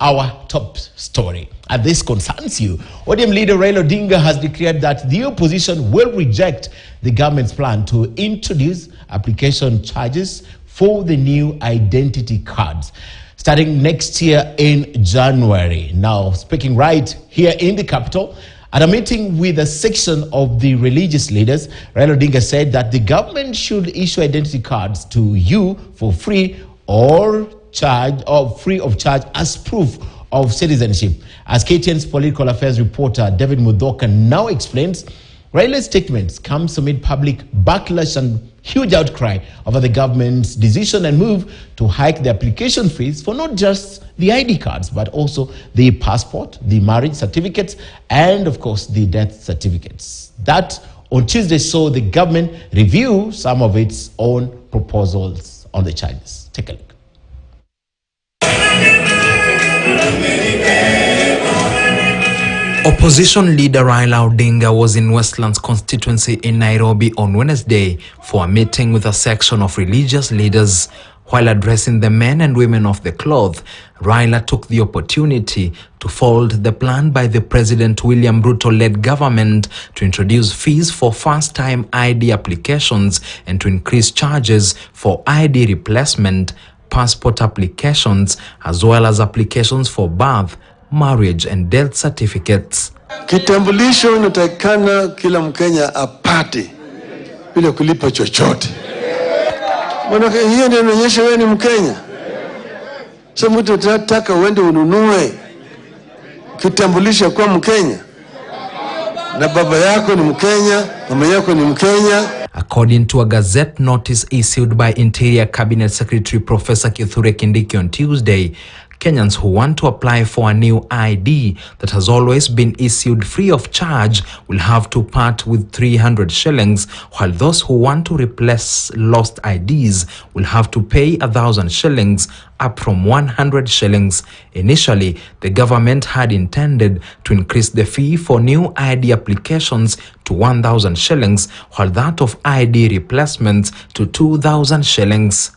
our top story. And this concerns you. ODM leader Raila Odinga has declared that the opposition will reject the government's plan to introduce application charges for the new identity cards starting next year in January. Now, speaking right here in the capital, at a meeting with a section of the religious leaders, Raila Odinga said that the government should issue identity cards to you for free or free of charge as proof of citizenship. As KTN's political affairs reporter David Mudoka now explains, Raila's statements comes amid public backlash and huge outcry over the government's decision and move to hike the application fees for not just the ID cards, but also the passport, the marriage certificates, and of course the death certificates. That on Tuesday saw the government review some of its own proposals on the charges. Take a look. Opposition leader Raila Odinga was in Westlands constituency in Nairobi on Wednesday for a meeting with a section of religious leaders. While addressing the men and women of the cloth, Raila took the opportunity to fold the plan by the President William Ruto-led government to introduce fees for first-time ID applications and to increase charges for ID replacement, passport applications, as well as applications for birth, marriage and death certificates. Kitambulisho inatakikana kila Mkenya apate bila kulipa chochote. Maana hiyo ndio inaonyesha wewe ni Mkenya. Sasa mtu anataka uende ununue kitambulisho kwa Mkenya na baba yako ni Mkenya, mama yako ni Mkenya. According to a Gazette notice issued by Interior Cabinet Secretary Professor Kithure Kindiki on Tuesday, Kenyans who want to apply for a new ID that has always been issued free of charge will have to part with 300 shillings, while those who want to replace lost IDs will have to pay 1,000 shillings, up from 100 shillings. Initially, the government had intended to increase the fee for new ID applications to 1,000 shillings, while that of ID replacements to 2,000 shillings.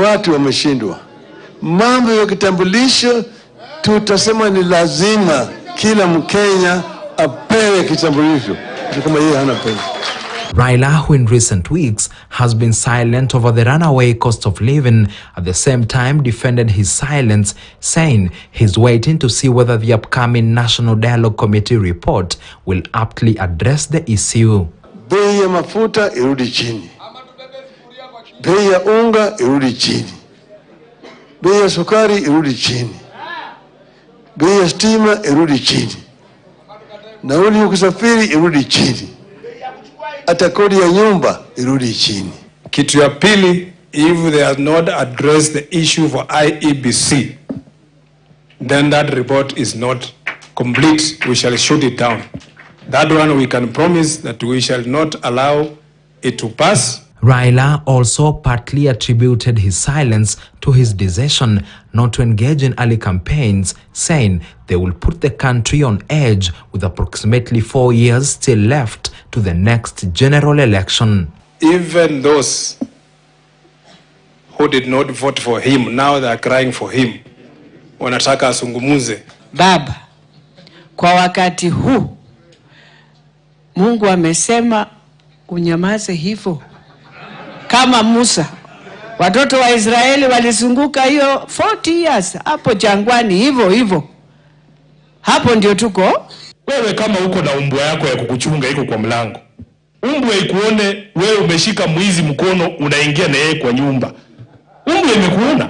Watu wameshindwa. Mambo ya kitambulisho tutasema ni lazima kila Mkenya apewe kitambulisho kama yeye hana pesa. Raila, who in recent weeks has been silent over the runaway cost of living, at the same time defended his silence, saying he's waiting to see whether the upcoming National Dialogue Committee report will aptly address the issue. Bei ya mafuta irudi chini. Bei ya unga irudi chini. Bei ya sukari irudi chini. Bei ya stima irudi chini. Nauli ya kusafiri irudi chini. Hata kodi ya nyumba irudi chini. Kitu ya pili, if they have not addressed the issue for IEBC, then that report is not complete. We shall shoot it down. That one we can promise that we shall not allow it to pass. Raila also partly attributed his silence to his decision not to engage in early campaigns, saying they will put the country on edge with approximately 4 years still left to the next general election. Even those who did not vote for him, now they are crying for him. Wanataka asungumuze. Baba, kwa wakati huu Mungu amesema unyamaze hivyo. Kama Musa, watoto wa Israeli walizunguka hiyo 40 years hapo jangwani hivyo. Hapo ndio tuko. Wewe kama uko na umbwa yako ya kukuchunga iko kwa mlango, umbwa ikuone wewe umeshika mwizi mkono unaingia na yeye kwa nyumba, umbwa imekuona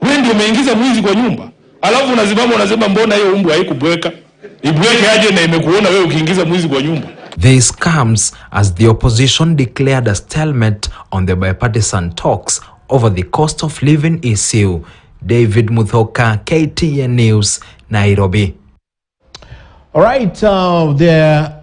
wewe ndio umeingiza mwizi kwa nyumba, alafu unasema mbona hiyo umbwa haikubweka? Ibweke aje na imekuona wewe ukiingiza mwizi kwa nyumba. This comes as the opposition declared a stalemate on the bipartisan talks over the cost of living issue. David Muthoka, KTN News, Nairobi. All right, there